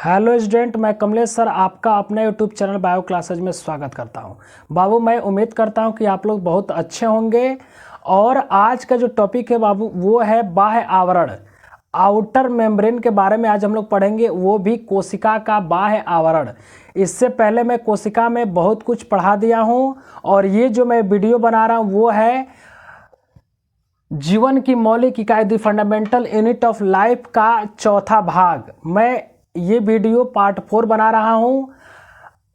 Hello student, मैं Kamlesh sir आपका अपने यूट्यूब चैनल बायो क्लासेज में स्वागत करता हूं। बाबू, मैं उम्मीद करता हूं कि आप लोग बहुत अच्छे होंगे। और आज का जो टॉपिक है बाबू वो है बाह्य आवरण, आउटर मेम्ब्रेन के बारे में आज हम लोग पढ़ेंगे, वो भी कोशिका का बाह्य आवरण। इससे पहले मैं कोशिका में बहुत कुछ पढ़ा दिया हूँ और ये जो मैं वीडियो बना रहा हूँ वो है जीवन की मौलिक इकाई the fundamental unit of life का चौथा भाग। मैं ये वीडियो पार्ट 4 बना रहा हूँ।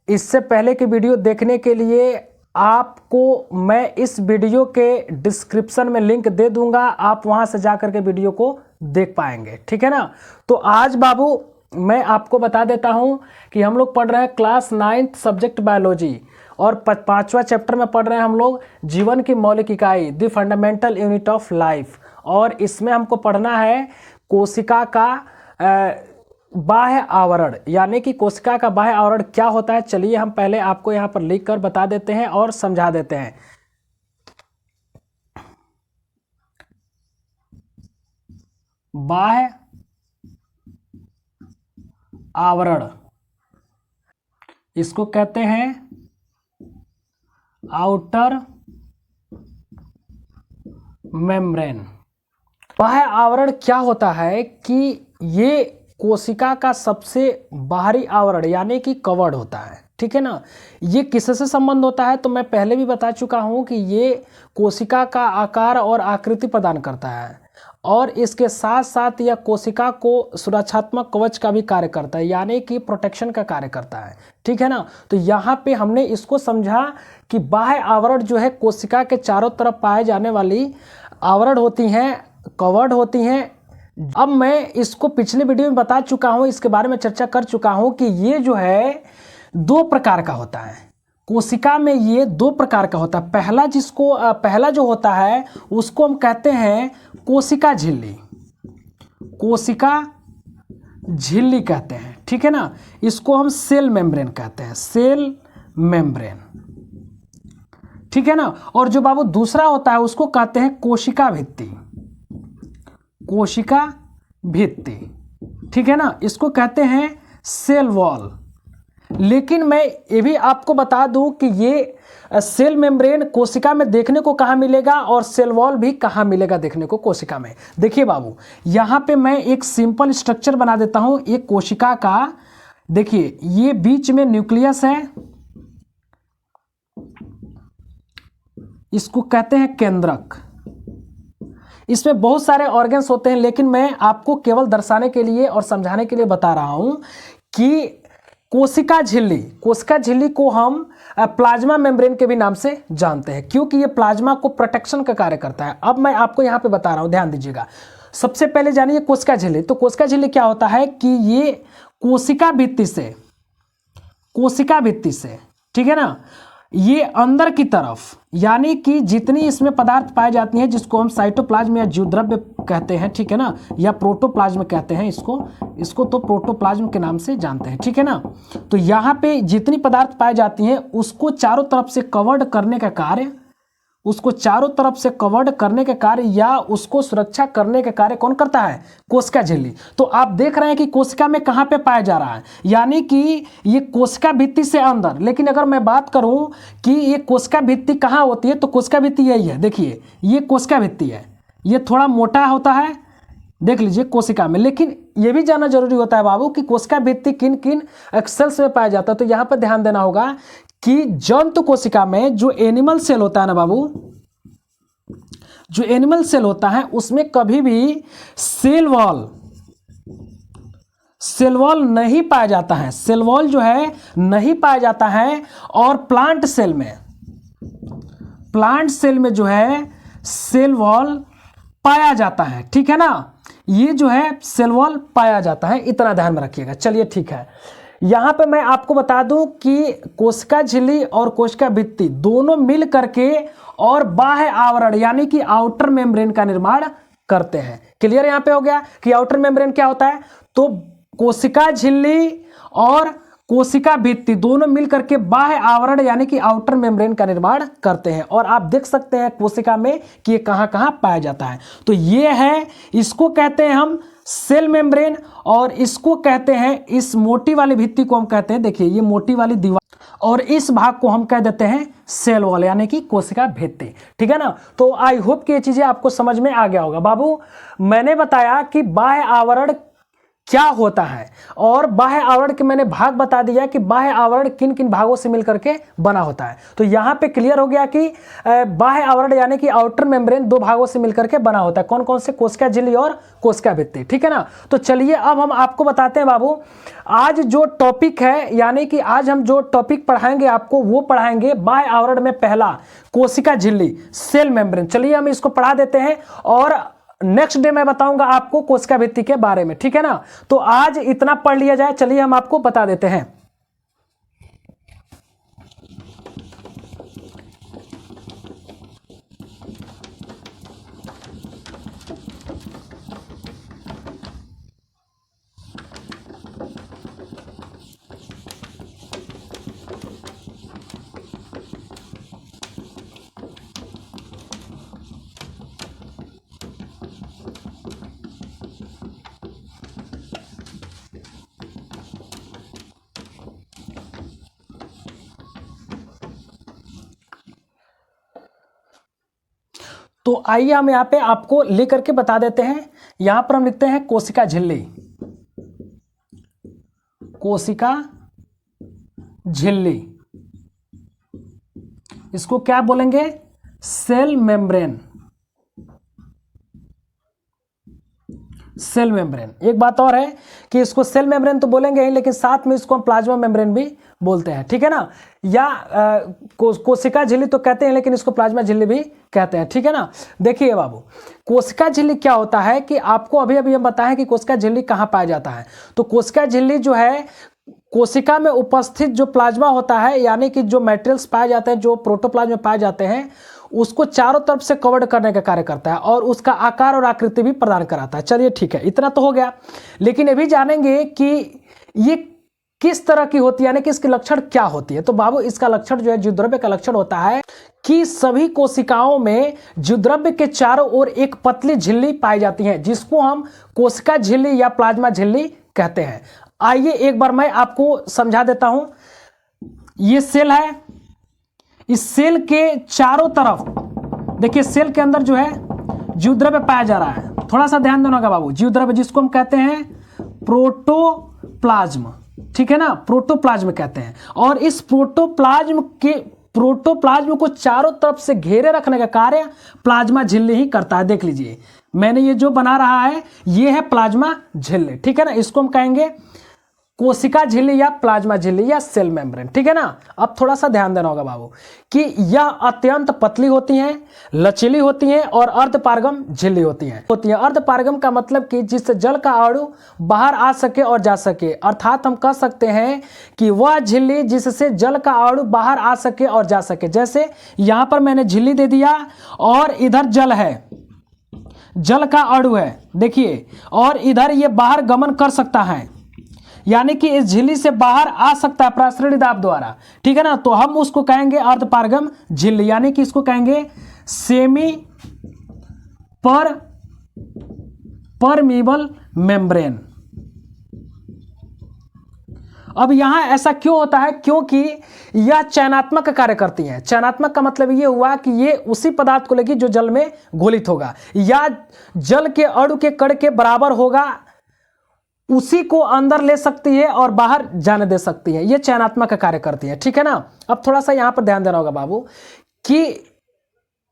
इससे पहले की वीडियो देखने के लिए आपको मैं इस वीडियो के डिस्क्रिप्शन में लिंक दे दूंगा, आप वहाँ से जा कर के वीडियो को देख पाएंगे, ठीक है ना। तो आज बाबू मैं आपको बता देता हूँ कि हम लोग पढ़ रहे हैं क्लास 9th सब्जेक्ट बायोलॉजी और 5वां चैप्टर में पढ़ रहे हैं हम लोग जीवन की मौलिक इकाई the fundamental unit of life. और इसमें हमको पढ़ना है कोशिका का बाह्य आवरण, यानी कि कोशिका का बाह्य आवरण क्या होता है। चलिए हम पहले आपको यहाँ पर लिख कर बता देते हैं और समझा देते हैं। बाह्य आवरण इसको कहते हैं आउटर मेम्ब्रेन। बाह्य आवरण क्या होता है कि ये कोशिका का सबसे बाहरी आवरण यानी कि कवर्ड होता है, ठीक है ना। ये किससे संबंध होता है तो मैं पहले भी बता चुका हूँ कि ये कोशिका का आकार और आकृति प्रदान करता है और इसके साथ साथ यह कोशिका को सुरक्षात्मक कवच का भी कार्य करता है, यानी कि प्रोटेक्शन का कार्य करता है, ठीक है ना। तो यहाँ पे हमने इसको समझा कि बाह्य आवरण जो है कोशिका के चारों तरफ पाए जाने वाली आवरण होती हैं, कवर्ड होती हैं। अब मैं इसको पिछले वीडियो में बता चुका हूँ, इसके बारे में चर्चा कर चुका हूँ कि ये जो है दो प्रकार का होता है। कोशिका में ये दो प्रकार का होता है। पहला जो होता है उसको हम कहते हैं कोशिका झिल्ली, कोशिका झिल्ली कहते हैं, ठीक है ना। इसको हम सेल मेम्ब्रेन कहते हैं, सेल मेम्ब्रेन, ठीक है ना। और जो बाबू दूसरा होता है उसको कहते हैं कोशिका भित्ति, कोशिका भित्ति, ठीक है ना। इसको कहते हैं सेल वॉल। लेकिन मैं ये भी आपको बता दूं कि ये सेल मेम्ब्रेन कोशिका में देखने को कहाँ मिलेगा और सेल वॉल भी कहाँ मिलेगा देखने को कोशिका में। देखिए बाबू, यहाँ पे मैं एक सिंपल स्ट्रक्चर बना देता हूँ एक कोशिका का। देखिए ये बीच में न्यूक्लियस है, इसको कहते हैं केंद्रक। इसमें बहुत सारे ऑर्गन्स होते हैं, लेकिन मैं आपको केवल दर्शाने के लिए और समझाने के लिए बता रहा हूं कि कोशिका झिल्ली को हम प्लाज्मा मेम्ब्रेन के भी नाम से जानते हैं, क्योंकि ये प्लाज्मा को प्रोटेक्शन का कार्य करता है। अब मैं आपको यहां पे बता रहा हूं, ध्यान दीजिएगा। सबसे पहले जानिए कोशिका झिल्ली। तो कोशिका झिल्ली क्या होता है कि ये कोशिका भित्ति से, ठीक है ना, ये अंदर की तरफ, यानी कि जितनी इसमें पदार्थ पाए जाती हैं जिसको हम साइटोप्लाज्म या जीवद्रव्य कहते हैं, ठीक है ना, या प्रोटोप्लाज्म कहते हैं, इसको तो प्रोटोप्लाज्म के नाम से जानते हैं, ठीक है ना। तो यहाँ पे जितनी पदार्थ पाए जाती हैं उसको चारों तरफ से कवर्ड करने का कार्य, या उसको सुरक्षा करने का कार्य कौन करता है? कोशिका झिल्ली। तो आप देख रहे हैं कि कोशिका में कहाँ पे पाया जा रहा है, यानी कि ये कोशिका भित्ति से अंदर। लेकिन अगर मैं बात करूं कि ये कोशिका भित्ति कहाँ होती है तो कोशिका भित्ति यही है। देखिए ये कोशिका भित्ति है, ये थोड़ा मोटा होता है, देख लीजिए कोशिका में। लेकिन ये भी जानना जरूरी होता है बाबू कि कोशिका भित्ति किन किन सेल्स में पाया जाता है। तो यहाँ पर ध्यान देना होगा कि जंतु कोशिका में जो एनिमल सेल होता है ना बाबू, जो एनिमल सेल होता है उसमें कभी भी सेल वॉल नहीं पाया जाता है, सेल वॉल जो है नहीं पाया जाता है। और प्लांट सेल में जो है सेल वॉल पाया जाता है, ठीक है ना। ये जो है सेल वॉल पाया जाता है, इतना ध्यान में रखिएगा। चलिए ठीक है, यहां पे मैं आपको बता दूं कि कोशिका झिल्ली और कोशिका भित्ति दोनों मिल करके और बाह्य आवरण यानी कि आउटर मेम्ब्रेन का निर्माण करते हैं। क्लियर यहां पे हो गया कि आउटर मेम्ब्रेन क्या होता है। तो कोशिका झिल्ली और कोशिका भित्ति दोनों मिलकर के बाह्य आवरण यानी कि आउटर मेम्ब्रेन का निर्माण करते हैं। और आप देख सकते हैं कोशिका में कि ये कहां कहां पाया जाता है। तो ये है, इसको कहते हैं हम सेल मेम्ब्रेन, और इसको कहते हैं, इस मोटी वाली भित्ति को हम कहते हैं, देखिए ये मोटी वाली दीवार, और इस भाग को हम कह देते हैं सेल वॉल यानी कि कोशिका भित्ति। ठीक है ना। तो आई होप कि ये चीजें आपको समझ में आ गया होगा। बाबू मैंने बताया कि बाह्य आवरण क्या होता है, और बाह्य आवरण के मैंने भाग बता दिया कि बाह्य आवरण किन किन भागों से मिलकर के बना होता है। तो यहां पे क्लियर हो गया कि बाह्य आवरण यानी कि आउटर मेम्ब्रेन दो भागों से मिलकर के बना होता है। कौन कौन से? कोशिका झिल्ली और कोशिका भित्ति। ठीक है ना। तो चलिए अब हम आपको बताते हैं बाबू, आज जो टॉपिक है, यानी कि आज हम जो टॉपिक पढ़ाएंगे आपको, वो पढ़ाएंगे बाह्य आवरण में पहला कोशिका झिल्ली, सेल मेम्ब्रेन। चलिए हम इसको पढ़ा देते हैं, और नेक्स्ट डे मैं बताऊंगा आपको कोशिका भित्ति के बारे में। ठीक है ना। तो आज इतना पढ़ लिया जाए, चलिए हम आपको बता देते हैं। तो आइए हम यहाँ पे आपको लिख करके बता देते हैं। यहां पर हम लिखते हैं कोशिका झिल्ली, कोशिका झिल्ली, इसको क्या बोलेंगे? Cell membrane, cell membrane. एक बात और है कि इसको सेल मेम्ब्रेन तो बोलेंगे ही, लेकिन साथ में इसको हम प्लाज्मा मेम्ब्रेन भी बोलते हैं। ठीक है ना। या कोशिका झिल्ली तो कहते हैं, लेकिन इसको प्लाज्मा झिल्ली भी कहते हैं। ठीक है ना। देखिए बाबू, कोशिका झिल्ली क्या होता है कि आपको अभी अभी हम बताएं कि कोशिका झिल्ली कहां पाया जाता है। तो कोशिका झिल्ली जो है, कोशिका में उपस्थित जो प्लाज्मा होता है, यानी कि जो मटेरियल्स पाए जाते हैं, जो प्रोटोप्लाज्म में पाए जाते हैं, उसको चारों तरफ से कवर करने का कार्य करता है, और उसका आकार और आकृति भी प्रदान कराता है। चलिए ठीक है, इतना तो हो गया। लेकिन ये भी जानेंगे कि ये किस तरह की होती है, यानी कि इसके लक्षण क्या होती है। तो बाबू इसका लक्षण जो है, जीवद्रव्य का लक्षण होता है कि सभी कोशिकाओं में जीवद्रव्य के चारों ओर एक पतली झिल्ली पाई जाती है, जिसको हम कोशिका झिल्ली या प्लाज्मा झिल्ली कहते हैं। आइए एक बार मैं आपको समझा देता हूं। ये सेल है, इस सेल के चारों तरफ देखिए, सेल के अंदर जो है जीवद्रव्य पाया जा रहा है। थोड़ा सा ध्यान देना होगा बाबू, जीवद्रव्य जिसको हम कहते हैं प्रोटोप्लाज्म। ठीक है ना, प्रोटोप्लाज्म कहते हैं। और इस प्रोटोप्लाज्म को चारों तरफ से घेरे रखने का कार्य प्लाज्मा झिल्ली ही करता है। देख लीजिए, मैंने ये जो बना रहा है, ये है प्लाज्मा झिल्ली। ठीक है ना। इसको हम कहेंगे कोशिका झिल्ली या प्लाज्मा झिल्ली या सेल मेम्ब्रेन। ठीक है ना। अब थोड़ा सा ध्यान देना होगा बाबू कि यह अत्यंत पतली होती हैं, लचीली होती हैं, और अर्धपारगम झिल्ली होती हैं। अर्धपारगम का मतलब कि जिससे जल का अणु बाहर आ सके और जा सके, अर्थात हम कह सकते हैं कि वह झिल्ली जिससे जल का अणु बाहर आ सके और जा सके। जैसे यहां पर मैंने झिल्ली दे दिया, और इधर जल है, जल का अणु है, देखिए, और इधर ये बाहर गमन कर सकता है, यानी कि इस झिल्ली से बाहर आ सकता है प्रासरणीय दाब द्वारा। ठीक है ना। तो हम उसको कहेंगे अर्धपारगम झिल्ली, यानी कि इसको कहेंगे सेमी परमीबल मेम्ब्रेन। अब यहां ऐसा क्यों होता है? क्योंकि यह चयनात्मक कार्य करती है। चयनात्मक का मतलब यह हुआ कि ये उसी पदार्थ को लेगी जो जल में घोलित होगा, या जल के अणु के कण के बराबर होगा, उसी को अंदर ले सकती है और बाहर जाने दे सकती है। ये चयनात्मक का कार्य करती है। ठीक है ना। अब थोड़ा सा यहां पर ध्यान देना होगा बाबू कि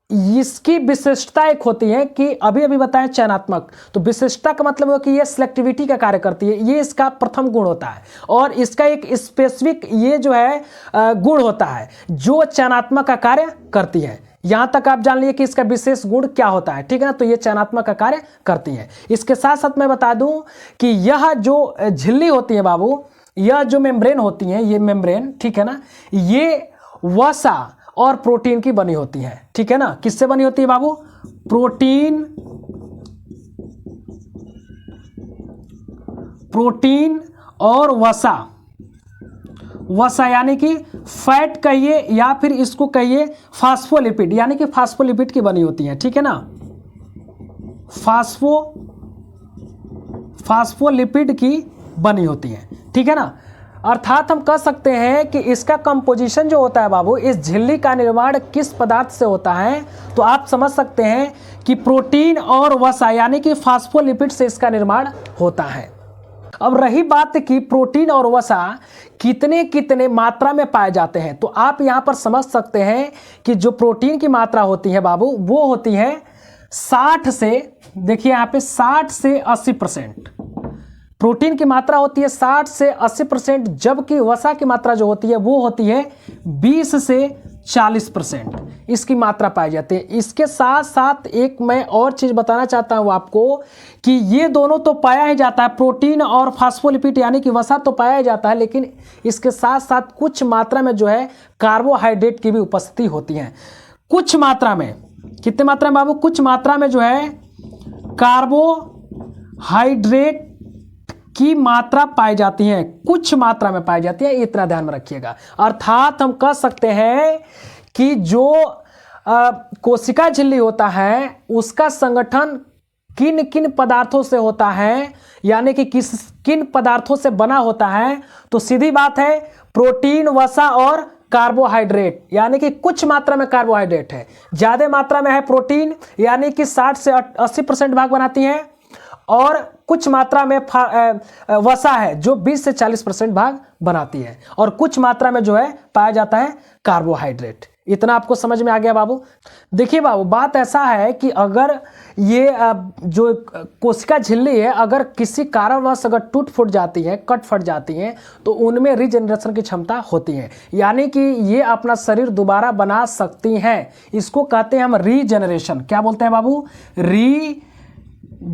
इसकी विशिष्टता एक होती है कि अभी अभी बताएं चयनात्मक, तो विशिष्टता का मतलब है कि ये सिलेक्टिविटी का कार्य करती है। ये इसका प्रथम गुण होता है, और इसका एक स्पेसिफिक ये जो है गुण होता है जो चयनात्मक का कार्य करती है। यहां तक आप जान लिए कि इसका विशेष गुण क्या होता है। ठीक है ना। तो ये चयनात्मक का कार्य करती है। इसके साथ साथ मैं बता दूं कि यह जो झिल्ली होती है बाबू, यह जो मेम्ब्रेन होती है, ये मेम्ब्रेन, ठीक है ना, ये वसा और प्रोटीन की बनी होती है। ठीक है ना। किससे बनी होती है बाबू? प्रोटीन और वसा। वसा यानी कि फैट कहिए, या फिर इसको कहिए फास्फोलिपिड, यानी कि फास्फोलिपिड की बनी होती है। ठीक है ना। फास्फोलिपिड की बनी होती हैं, ठीक है ना। अर्थात हम कह सकते हैं कि इसका कंपोजिशन जो होता है बाबू, इस झिल्ली का निर्माण किस पदार्थ से होता है, तो आप समझ सकते हैं कि प्रोटीन और वसा यानी कि फास्फोलिपिड से इसका निर्माण होता है। अब रही बात कि प्रोटीन और वसा कितने कितने मात्रा में पाए जाते हैं, तो आप यहाँ पर समझ सकते हैं कि जो प्रोटीन की मात्रा होती है बाबू, वो होती है 60 से, देखिए यहाँ पे 60 से 80%। प्रोटीन की मात्रा होती है 60 से 80%, जबकि वसा की मात्रा जो होती है वो होती है 20 से 40% इसकी मात्रा पाई जाती है। इसके साथ साथ एक मैं और चीज़ बताना चाहता हूँ आपको कि ये दोनों तो पाया ही जाता है, प्रोटीन और फास्फोलिपिड यानी कि वसा तो पाया ही जाता है, लेकिन इसके साथ साथ कुछ मात्रा में जो है कार्बोहाइड्रेट की भी उपस्थिति होती है। कुछ मात्रा में, कितने मात्रा में बाबू, कुछ मात्रा में जो है कार्बोहाइड्रेट की मात्रा पाई जाती है, कुछ मात्रा में पाई जाती है, इतना ध्यान में रखिएगा। अर्थात हम कह सकते हैं कि जो कोशिका झिल्ली होता है उसका संगठन किन किन पदार्थों से होता है, यानी कि किन पदार्थों से बना होता है, तो सीधी बात है प्रोटीन, वसा और कार्बोहाइड्रेट, यानी कि कुछ मात्रा में कार्बोहाइड्रेट है, ज्यादा मात्रा में है प्रोटीन यानी कि 60 से 80% भाग बनाती है, और कुछ मात्रा में वसा है जो 20 से 40% भाग बनाती है, और कुछ मात्रा में जो है पाया जाता है कार्बोहाइड्रेट। इतना आपको समझ में आ गया बाबू। देखिए बाबू, बात ऐसा है कि अगर ये जो कोशिका झिल्ली है अगर किसी कारणवश अगर टूट फूट जाती है, कट फट जाती है, तो उनमें रीजनरेशन की क्षमता होती है, यानी कि ये अपना शरीर दोबारा बना सकती हैं। इसको कहते हैं हम रीजनरेशन। क्या बोलते हैं बाबू? रीजेनरेशन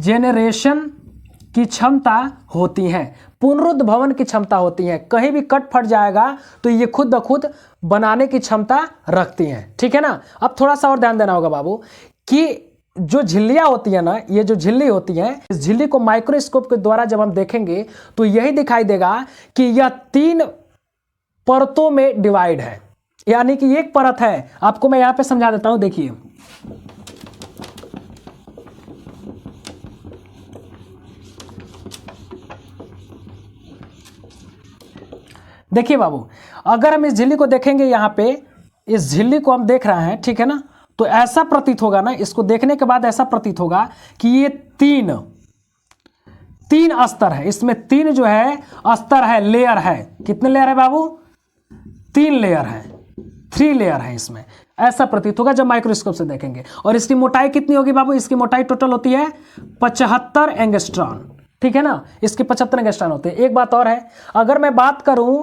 की क्षमता होती है, पुनरुद्भवन की क्षमता होती है। कहीं भी कट फट जाएगा तो ये खुद ब खुद बनाने की क्षमता रखती हैं, ठीक है ना। अब थोड़ा सा और ध्यान देना होगा बाबू कि जो झिल्लियां होती है ना, ये जो झिल्ली होती है, इस झिल्ली को माइक्रोस्कोप के द्वारा जब हम देखेंगे तो यही दिखाई देगा कि यह 3 परतों में डिवाइड है, यानी कि एक परत है। आपको मैं यहां पे समझा देता हूं, देखिए देखिए बाबू, अगर हम इस झिल्ली को देखेंगे, यहाँ पे इस झिल्ली को हम देख रहे हैं, ठीक है ना, तो ऐसा प्रतीत होगा ना, इसको देखने के बाद ऐसा प्रतीत होगा कि ये तीन स्तर है, इसमें 3 जो है स्तर है, लेयर है। कितने लेयर है बाबू? 3 लेयर है, 3 लेयर है इसमें, ऐसा प्रतीत होगा जब माइक्रोस्कोप से देखेंगे। और इसकी मोटाई कितनी होगी बाबू? इसकी मोटाई टोटल होती है 75 एंगस्ट्रॉन, ठीक है ना, इसके 75 एंगस्ट्रॉन होते हैं। एक बात और है, अगर मैं बात करूं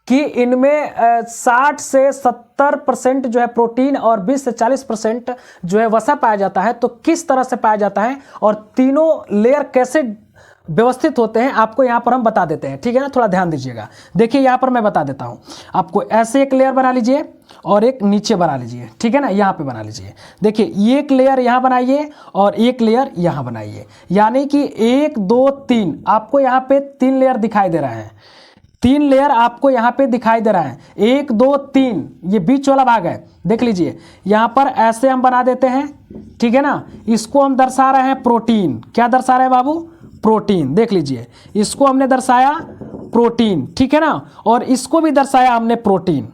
कि इनमें 60 से 70% जो है प्रोटीन और 20 से 40% जो है वसा पाया जाता है, तो किस तरह से पाया जाता है और तीनों लेयर कैसे व्यवस्थित होते हैं आपको यहाँ पर हम बता देते हैं, ठीक है ना। थोड़ा ध्यान दीजिएगा। देखिए यहाँ पर मैं बता देता हूँ आपको, ऐसे एक लेयर बना लीजिए और एक नीचे बना लीजिए, ठीक है ना, यहाँ पे बना लीजिए। देखिए एक लेयर यहाँ बनाइए और एक लेयर यहाँ बनाइए, यानी कि 1 2 3 आपको यहाँ पे 3 लेयर दिखाई दे रहा है, 3 लेयर आपको यहाँ पे दिखाई दे रहा है। 1 2 3 ये बीच वाला भाग है, देख लीजिए यहाँ पर ऐसे हम बना देते हैं, ठीक है ना। इसको हम दर्शा रहे हैं प्रोटीन। क्या दर्शा रहे हैं बाबू? प्रोटीन। देख लीजिए, इसको हमने दर्शाया प्रोटीन, ठीक है ना, और इसको भी दर्शाया हमने प्रोटीन।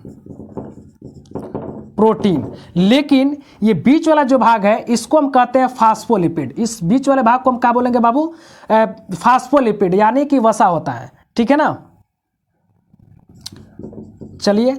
लेकिन ये बीच वाला जो भाग है इसको हम कहते हैं फास्फोलिपिड। इस बीच वाले भाग को हम क्या बोलेंगे बाबू? फास्फोलिपिड, यानी कि वसा होता है, ठीक है ना। चलिए,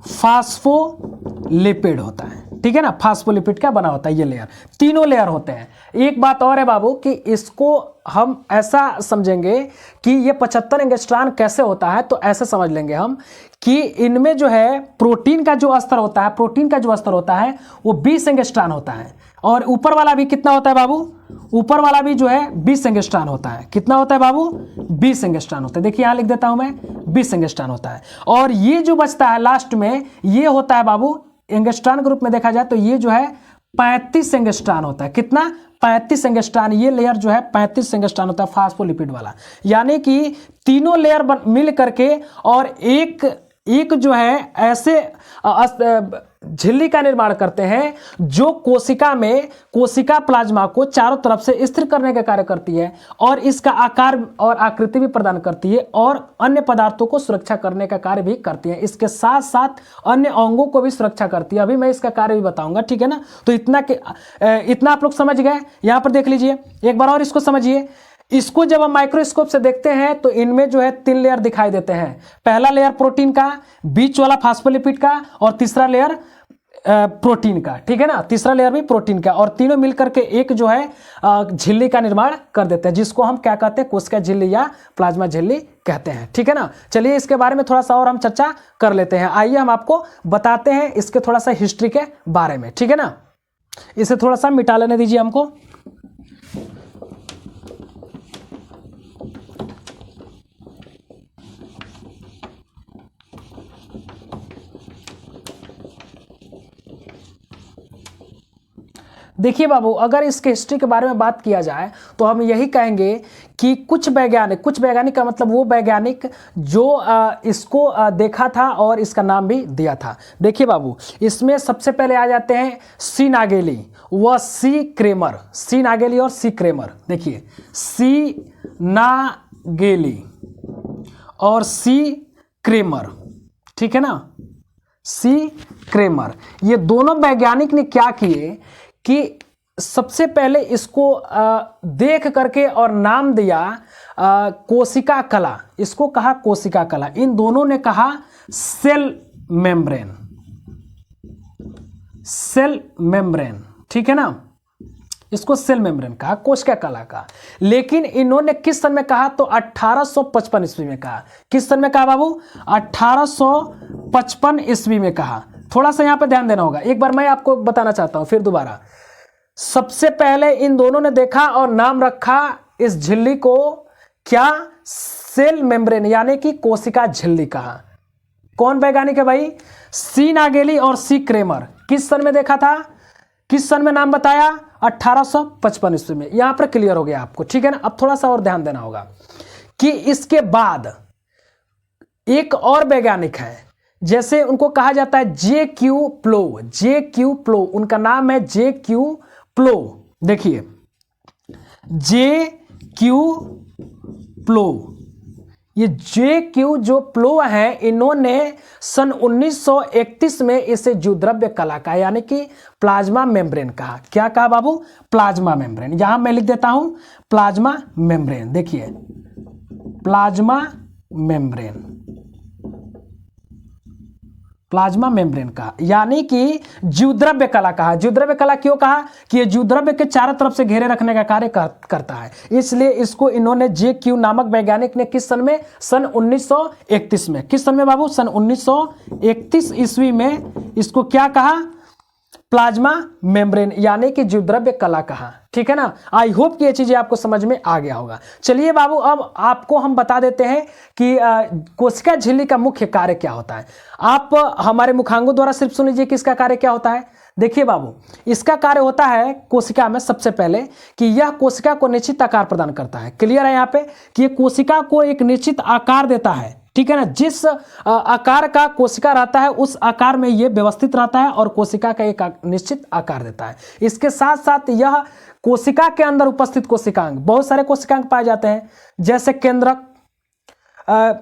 फास्फोलिपिड होता है, ठीक है ना। फास्फोलिपिड का बना होता है ये लेयर, तीनों लेयर होते हैं। एक बात और है बाबू कि इसको हम ऐसा समझेंगे कि ये 75 एंगस्ट्रॉन कैसे होता है, तो ऐसे समझ लेंगे हम कि इनमें जो है प्रोटीन का जो स्तर होता है, वो 20 एंगस्ट्रॉन होता है, और ऊपर वाला भी कितना होता है बाबू? ऊपर वाला भी जो है 20 एंगस्ट्रॉन होता है। कितना होता है बाबू? 20 एंगस्ट्रॉन होता है। देखिए यहाँ लिख देता हूं मैं, 20 एंगस्ट्रॉन होता है। और ये जो बचता है लास्ट में, ये होता है बाबू एंगस्ट्रॉन के रूप में देखा जाए तो ये जो है 35 एंगस्ट्रॉन होता है। कितना? 35 एंगस्ट्रॉन। ये लेयर जो है 35 एंगस्ट्रॉन होता है फास्फोलिपिड वाला, यानी कि तीनों लेयर मिल करके और एक जो है ऐसे झिल्ली का निर्माण करते हैं जो कोशिका में कोशिका प्लाज्मा को चारों तरफ से स्थिर करने का कार्य करती है और इसका आकार और आकृति भी प्रदान करती है और अन्य पदार्थों को सुरक्षा करने का कार्य भी करती है। इसके साथ साथ अन्य अंगों को भी सुरक्षा करती है। अभी मैं इसका कार्य भी बताऊंगा, ठीक है ना। तो इतना आप लोग समझ गए। यहां पर देख लीजिए एक बार और इसको समझिए। इसको जब हम माइक्रोस्कोप से देखते हैं तो इनमें जो है 3 लेयर दिखाई देते हैं। पहला लेयर प्रोटीन का, बीच वाला फास्फोलिपिड का और तीसरा लेयर प्रोटीन का, ठीक है ना। तीसरा लेयर भी प्रोटीन का और तीनों मिलकर के एक जो है झिल्ली का निर्माण कर देते हैं, जिसको हम क्या कहते हैं, कोशिका झिल्ली या प्लाज्मा झिल्ली कहते हैं, ठीक है ना। चलिए इसके बारे में थोड़ा सा और हम चर्चा कर लेते हैं। आइए हम आपको बताते हैं इसके थोड़ा सा हिस्ट्री के बारे में, ठीक है ना। इसे थोड़ा सा मिटा लेने दीजिए हमको। देखिए बाबू, अगर इसके हिस्ट्री के बारे में बात किया जाए तो हम यही कहेंगे कि कुछ वैज्ञानिक का मतलब वो वैज्ञानिक जो इसको देखा था और इसका नाम भी दिया था। देखिए बाबू, इसमें सबसे पहले आ जाते हैं सी नागेली व सी क्रेमर। सी नागेली और सी क्रेमर, देखिए सी नागेली और सी क्रेमर, ठीक है ना। सी क्रेमर, ये दोनों वैज्ञानिक ने क्या किए कि सबसे पहले इसको देख करके और नाम दिया कोशिका कला। इसको कहा कोशिका कला। इन दोनों ने कहा सेल मेम्ब्रेन, सेल मेम्ब्रेन, ठीक है ना। इसको सेल मेम्ब्रेन कहा, कोशिका कला का। लेकिन इन्होंने किस सन में कहा, तो 1855 ईस्वी में कहा। किस सन में कहा बाबू, 1855 ईस्वी में कहा। थोड़ा सा यहां पर ध्यान देना होगा। एक बार मैं आपको बताना चाहता हूं फिर दोबारा। सबसे पहले इन दोनों ने देखा और नाम रखा इस झिल्ली को क्या, सेल मेम्ब्रेन, यानी कि कोशिका झिल्ली कहा। कौन वैज्ञानिक है भाई, सी नागेली और सी क्रेमर। किस सन में देखा था, किस सन में नाम बताया, 1855 ईस्वी में। यहां पर क्लियर हो गया आपको, ठीक है ना। अब थोड़ा सा और ध्यान देना होगा कि इसके बाद एक और वैज्ञानिक है, जैसे उनको कहा जाता है जे क्यू प्लो। जे क्यू प्लो, उनका नाम है जे क्यू प्लो। देखिए जे क्यू प्लो, ये जे क्यू जो प्लो है, इन्होंने सन 1931 में इसे द्युद्रव्य कला का, यानी कि प्लाज्मा मेम्ब्रेन कहा। क्या कहा बाबू, प्लाज्मा मेम्ब्रेन। यहां मैं लिख देता हूं प्लाज्मा मेम्ब्रेन। देखिए प्लाज्मा मेम्ब्रेन, प्लाज्मा मेम्ब्रेन का, यानी कि द्युद्रव्य कला कहा। द्युद्रव्य कला क्यों कहा, कि ये द्युद्रव्य के चारों तरफ से घेरे रखने का कार्य करता है, इसलिए इसको इन्होंने जे क्यू नामक वैज्ञानिक ने किस सन में, सन 1931 में। किस सन में बाबू, सन 1931 ईस्वी में इसको क्या कहा, प्लाज्मा मेम्ब्रेन, यानी कि द्युद्रव्य कला कहा, ठीक है ना। आई होप कि ये चीजें आपको समझ में आ गया होगा। चलिए बाबू, अब आपको हम बता देते हैं कि कोशिका झिल्ली का मुख्य कार्य क्या होता है। आप हमारे मुखांगों द्वारा सिर्फ सुन लीजिए कि इसका कार्य क्या होता है। देखिए बाबू, इसका कार्य होता है कोशिका में सबसे पहले कि यह कोशिका को निश्चित आकार प्रदान करता है। क्लियर है यहाँ पे कि यह कोशिका को एक निश्चित आकार देता है, ठीक है ना। जिस आकार का कोशिका रहता है उस आकार में यह व्यवस्थित रहता है और कोशिका का एक निश्चित आकार देता है। इसके साथ साथ यह कोशिका के अंदर उपस्थित कोशिकांग, बहुत सारे कोशिकांग पाए जाते हैं, जैसे केंद्रक,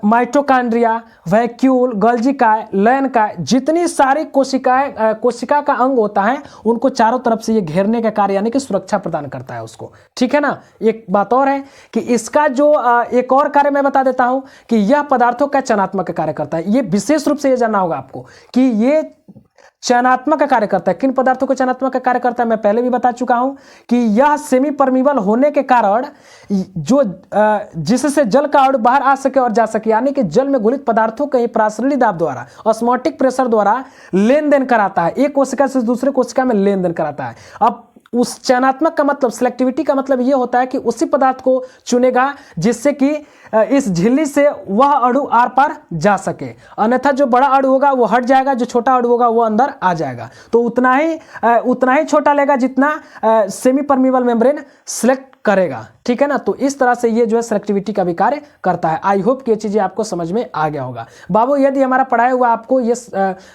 माइटोकॉन्ड्रिया, वैक्यूल, गोल्जिकाय, लयनकाय, जितनी सारी कोशिकाएं कोशिका का अंग होता है उनको चारों तरफ से ये घेरने का कार्य, यानी कि सुरक्षा प्रदान करता है उसको, ठीक है ना। एक बात और है कि इसका जो एक और कार्य मैं बता देता हूं कि यह पदार्थों का चयनात्मक कार्य करता है। ये विशेष रूप से ये जानना होगा आपको कि ये चयनात्मक का कार्य करता है। किन पदार्थों को चयनात्मक का कार्य करता है मैं पहले भी बता चुका हूं कि यह सेमी परमीबल होने के कारण जो जिससे जल का अणु बाहर आ सके और जा सके, यानी कि जल में घुलित पदार्थों के प्रासरणी दाब द्वारा, ऑस्मोटिक प्रेशर द्वारा लेन देन कराता है, एक कोशिका से दूसरे कोशिका में लेन देन कराता है। अब उस चयनात्मक का मतलब, सिलेक्टिविटी का मतलब यह होता है कि उसी पदार्थ को चुनेगा जिससे कि इस झिल्ली से वह अणु आर पार जा सके, अन्यथा जो बड़ा अणु होगा वो हट जाएगा, जो छोटा अणु होगा वो अंदर आ जाएगा। तो उतना ही छोटा लेगा जितना सेमी परमीबल मेम्ब्रेन सिलेक्ट करेगा, ठीक है ना। तो इस तरह से ये जो है सिलेक्टिविटी का भी कार्य करता है। आई होप कि ये चीज़ें आपको समझ में आ गया होगा। बाबू यदि हमारा पढ़ाया हुआ आपको ये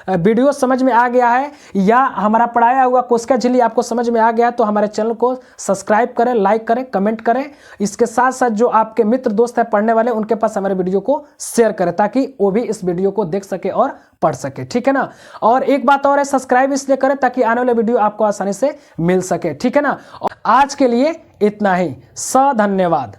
वीडियो समझ में आ गया है या हमारा पढ़ाया हुआ कोशिका झिल्ली आपको समझ में आ गया तो हमारे चैनल को सब्सक्राइब करें, लाइक करें, कमेंट करें। इसके साथ साथ जो आपके मित्र दोस्त हैं पढ़ने वाले उनके पास हमारे वीडियो को शेयर करें ताकि वो भी इस वीडियो को देख सके और पढ़ सके, ठीक है ना। और एक बात और है, सब्सक्राइब इसलिए करें ताकि आने वाले वीडियो आपको आसानी से मिल सके, ठीक है ना। आज के लिए इतना ही। धन्यवाद।